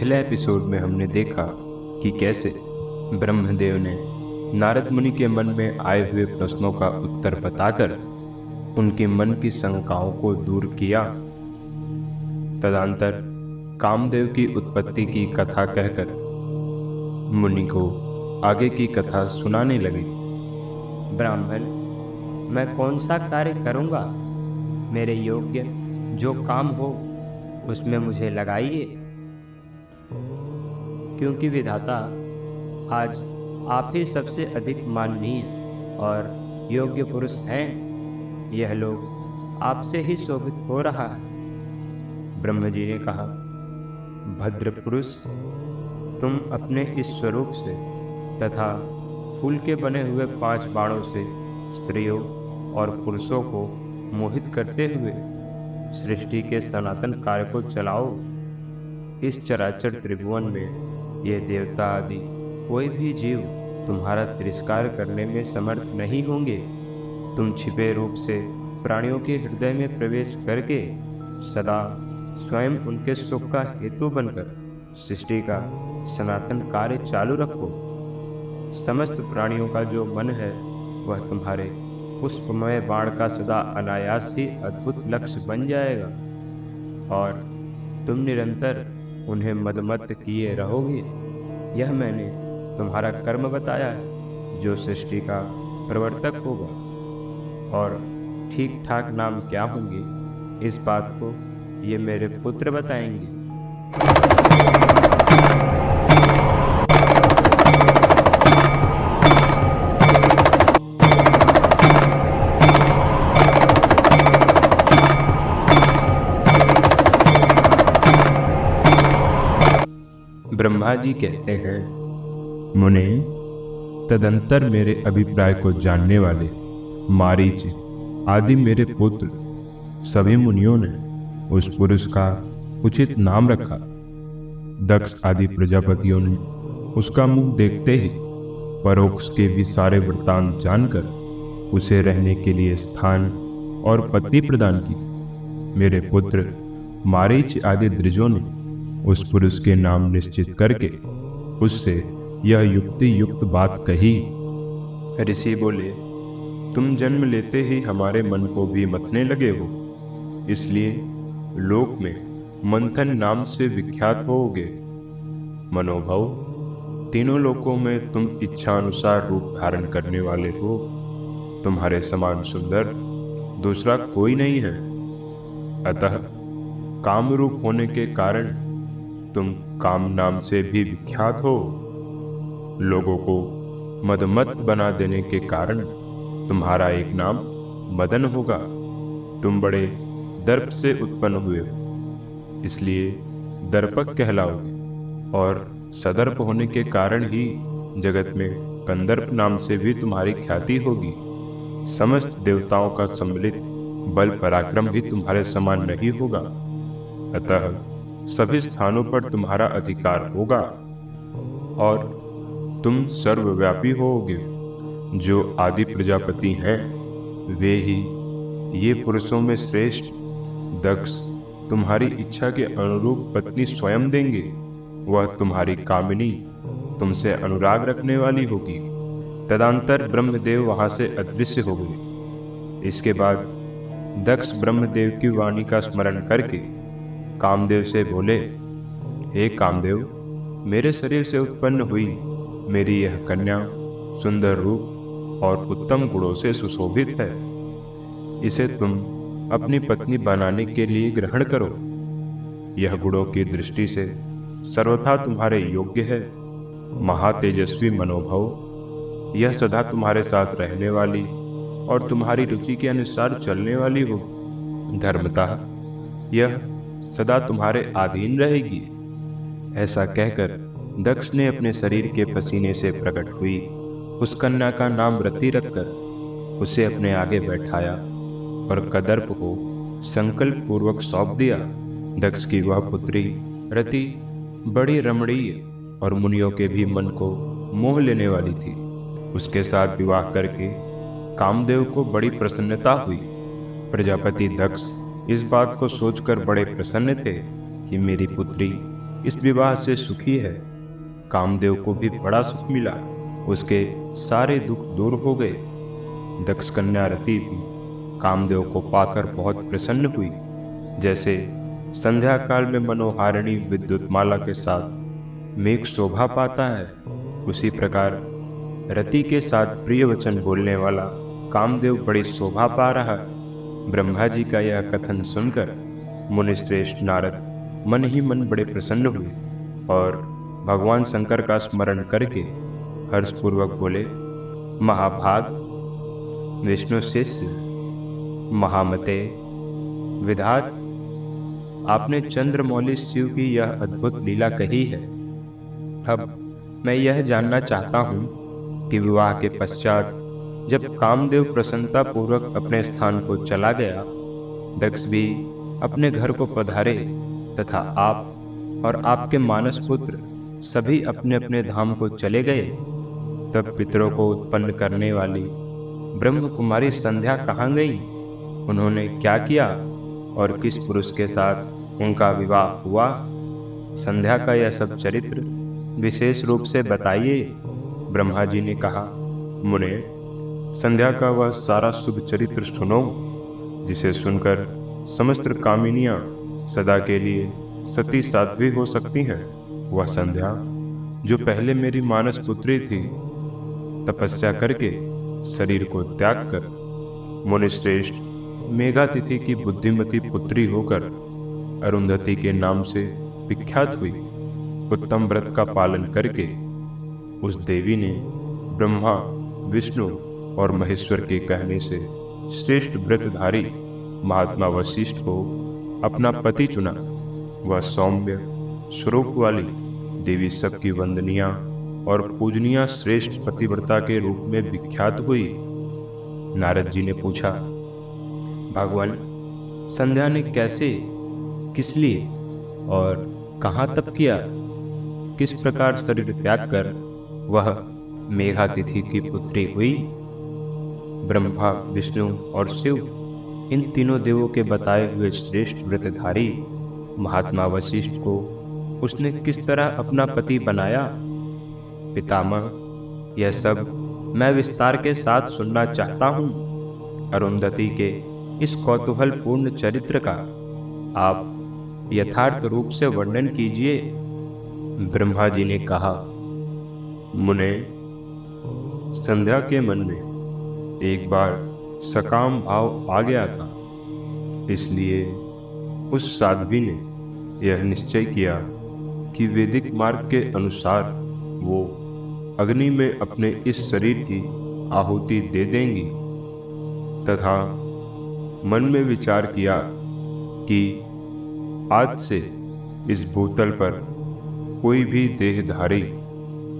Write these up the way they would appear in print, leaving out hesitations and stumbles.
पिछले एपिसोड में हमने देखा कि कैसे ब्रह्मदेव ने नारद मुनि के मन में आए हुए प्रश्नों का उत्तर बताकर उनके मन की शंकाओं को दूर किया। तदंतर कामदेव की उत्पत्ति की कथा कहकर मुनि को आगे की कथा सुनाने लगे। ब्राह्मण, मैं कौन सा कार्य करूँगा? मेरे योग्य जो काम हो उसमें मुझे लगाइए, क्योंकि विधाता आज आप ही सबसे अधिक माननीय और योग्य पुरुष हैं। यह लोग आपसे ही शोभित हो रहा है। ब्रह्म जी ने कहा, भद्र पुरुष, तुम अपने इस स्वरूप से तथा फूल के बने हुए 5 बाणों से स्त्रियों और पुरुषों को मोहित करते हुए सृष्टि के सनातन कार्य को चलाओ। इस चराचर त्रिभुवन में ये देवता आदि कोई भी जीव तुम्हारा तिरस्कार करने में समर्थ नहीं होंगे। तुम छिपे रूप से प्राणियों के हृदय में प्रवेश करके सदा स्वयं उनके सुख का हेतु बनकर सृष्टि का सनातन कार्य चालू रखो। समस्त प्राणियों का जो मन है वह तुम्हारे पुष्पमय बाण का सदा अनायास ही अद्भुत लक्ष्य बन जाएगा और तुम निरंतर उन्हें मदमत्त किए रहोगे। यह मैंने तुम्हारा कर्म बताया है जो सृष्टि का प्रवर्तक होगा, और ठीक ठाक नाम क्या होंगे इस बात को ये मेरे पुत्र बताएंगे। ब्रह्मा जी कहते हैं, मुने, तदंतर मेरे अभिप्राय को जानने वाले मारीच आदि मेरे पुत्र सभी मुनियों ने उस पुरुष का उचित नाम रखा। दक्ष आदि प्रजापतियों ने उसका मुंह देखते ही परोक्ष के भी सारे वृत्तांत जानकर उसे रहने के लिए स्थान और पत्नी प्रदान की। मेरे पुत्र मारीच आदि द्विजों ने उस पुरुष के नाम निश्चित करके उससे यह युक्ति युक्त बात कही। ऋषि बोले, तुम जन्म लेते ही हमारे मन को भी मथने लगे हो, इसलिए लोक में मंथन नाम से विख्यात होगे। मनोभव, तीनों लोकों में तुम इच्छा अनुसार रूप धारण करने वाले हो। तुम्हारे समान सुंदर दूसरा कोई नहीं है। अतः काम रूप होने के कारण तुम काम नाम से भी विख्यात हो। लोगों को मदमत्त बना देने के कारण तुम्हारा एक नाम मदन होगा। तुम बड़े दर्प से उत्पन्न हुए हो, इसलिए दर्पक कहलाओगे, और सदर्प होने के कारण ही जगत में कंदर्प नाम से भी तुम्हारी ख्याति होगी। समस्त देवताओं का सम्मिलित बल पराक्रम भी तुम्हारे समान नहीं होगा। अतः सभी स्थानों पर तुम्हारा अधिकार होगा और तुम सर्वव्यापी होगे। जो आदि प्रजापति हैं वे ही ये पुरुषों में श्रेष्ठ दक्ष तुम्हारी इच्छा के अनुरूप पत्नी स्वयं देंगे। वह तुम्हारी कामिनी, तुमसे अनुराग रखने वाली होगी। तदंतर ब्रह्मदेव वहां से अदृश्य हो गए। इसके बाद दक्ष ब्रह्मदेव की वाणी का स्मरण करके कामदेव से बोले, हे कामदेव, मेरे शरीर से उत्पन्न हुई मेरी यह कन्या सुंदर रूप और उत्तम गुणों से सुशोभित है। इसे तुम अपनी पत्नी बनाने के लिए ग्रहण करो। यह गुणों की दृष्टि से सर्वथा तुम्हारे योग्य है। महातेजस्वी मनोभव, यह सदा तुम्हारे साथ रहने वाली और तुम्हारी रुचि के अनुसार चलने वाली हो। धर्मतः यह सदा तुम्हारे अधीन रहेगी। ऐसा कहकर दक्ष ने अपने शरीर के पसीने से प्रकट हुई उस कन्या का नाम रति रखकर उसे अपने आगे बैठाया और कदर्प को संकल्प पूर्वक सौंप दिया। दक्ष की वह पुत्री रति बड़ी रमणीय और मुनियों के भी मन को मोह लेने वाली थी। उसके साथ विवाह करके कामदेव को बड़ी प्रसन्नता हुई। प्रजापति दक्ष इस बात को सोचकर बड़े प्रसन्न थे कि मेरी पुत्री इस विवाह से सुखी है। कामदेव को भी बड़ा सुख मिला, उसके सारे दुख दूर हो गए। दक्ष कन्या रति भी कामदेव को पाकर बहुत प्रसन्न हुई। जैसे संध्या काल में मनोहारिणी विद्युत माला के साथ मेघ शोभा पाता है, उसी प्रकार रति के साथ प्रिय वचन बोलने वाला कामदेव बड़ी शोभा पा रहा है। ब्रह्मा जी का यह कथन सुनकर मुनिश्रेष्ठ नारद मन ही मन बड़े प्रसन्न हुए और भगवान शंकर का स्मरण करके हर्षपूर्वक बोले, महाभाग, विष्णु शिष्य, महामते, विधात, आपने चंद्रमौली शिव की यह अद्भुत लीला कही है। अब मैं यह जानना चाहता हूँ कि विवाह के पश्चात जब कामदेव प्रसन्नता पूर्वक अपने स्थान को चला गया, दक्ष भी अपने घर को पधारे तथा आप और आपके मानस पुत्र सभी अपने अपने धाम को चले गए, तब पितरों को उत्पन्न करने वाली ब्रह्म कुमारी संध्या कहाँ गई? उन्होंने क्या किया और किस पुरुष के साथ उनका विवाह हुआ? संध्या का यह सब चरित्र विशेष रूप से बताइए। ब्रह्मा जी ने कहा, मुने, संध्या का वह सारा शुभ चरित्र सुनो, जिसे सुनकर समस्त कामिनियां सदा के लिए सती साध्वी हो सकती हैं। वह संध्या जो पहले मेरी मानस पुत्री थी, तपस्या करके शरीर को त्याग कर मुनिश्रेष्ठ मेघातिथि की बुद्धिमती पुत्री होकर अरुंधति के नाम से विख्यात हुई। उत्तम व्रत का पालन करके उस देवी ने ब्रह्मा, विष्णु और महेश्वर के कहने से श्रेष्ठ व्रतधारी महात्मा वशिष्ठ को अपना पति चुना। वह सौम्य स्वरूप वाली देवी सबकी वंदनीय और पूजनीय श्रेष्ठ पतिव्रता के रूप में विख्यात हुई। नारद जी ने पूछा, भगवान, संध्या ने कैसे, किस लिए और कहाँ तप किया? किस प्रकार शरीर त्याग कर वह मेघातिथि की पुत्री हुई? ब्रह्मा, विष्णु और शिव, इन तीनों देवों के बताए हुए श्रेष्ठ व्रतधारी महात्मा वशिष्ठ को उसने किस तरह अपना पति बनाया? पितामह, यह सब मैं विस्तार के साथ सुनना चाहता हूँ। अरुंधति के इस कौतूहलपूर्ण चरित्र का आप यथार्थ रूप से वर्णन कीजिए। ब्रह्मा जी ने कहा, मुने, संध्या के मन में एक बार सकाम भाव आ गया था, इसलिए उस साध्वी ने यह निश्चय किया कि वैदिक मार्ग के अनुसार वो अग्नि में अपने इस शरीर की आहुति दे देंगी, तथा मन में विचार किया कि आज से इस भूतल पर कोई भी देहधारी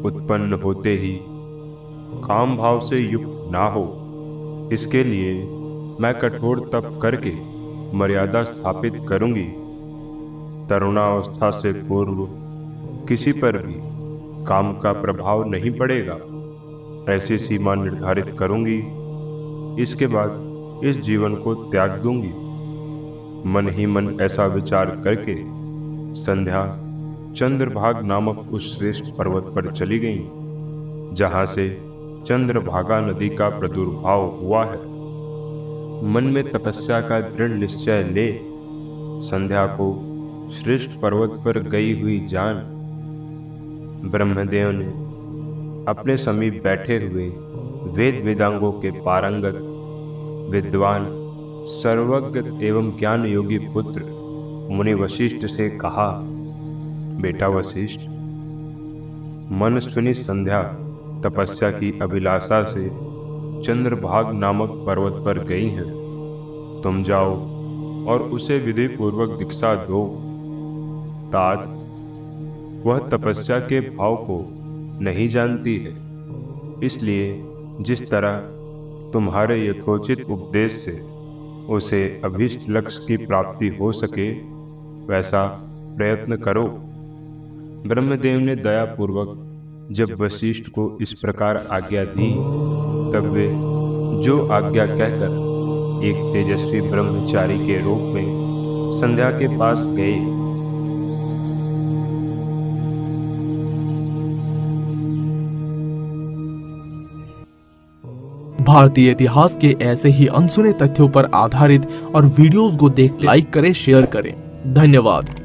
उत्पन्न होते ही काम भाव से युक्त ना हो। इसके लिए मैं कठोर तप करके मर्यादा स्थापित करूंगी। तरुणावस्था से पूर्व किसी पर भी काम का प्रभाव नहीं पड़ेगा, ऐसी सीमा निर्धारित करूंगी। इसके बाद इस जीवन को त्याग दूंगी। मन ही मन ऐसा विचार करके संध्या चंद्रभागा नामक उस श्रेष्ठ पर्वत पर चली गई, जहां से चंद्रभागा नदी का प्रादुर्भाव हुआ है। मन में तपस्या का दृढ़ निश्चय ले संध्या को श्रेष्ठ पर्वत पर गई हुई जान ब्रह्मदेव ने अपने समीप बैठे हुए वेद वेदांगों के पारंगत विद्वान सर्वज्ञ एवं ज्ञान योगी पुत्र मुनि वशिष्ठ से कहा, बेटा वशिष्ठ, मनस्विनी संध्या तपस्या की अभिलाषा से चंद्रभाग नामक पर्वत पर गई हैं। तुम जाओ और उसे विधि पूर्वक दीक्षा दो। तात, वह तपस्या के भाव को नहीं जानती है, इसलिए जिस तरह तुम्हारे यथोचित उपदेश से उसे अभीष्ट लक्ष्य की प्राप्ति हो सके, वैसा प्रयत्न करो। ब्रह्मदेव ने दयापूर्वक जब वशिष्ठ को इस प्रकार आज्ञा दी, तब वे जो आज्ञा कहकर एक तेजस्वी ब्रह्मचारी के रूप में संध्या के पास गए। भारतीय इतिहास के ऐसे ही अनसुने तथ्यों पर आधारित और वीडियोस को देखते लाइक करें, शेयर करें। धन्यवाद।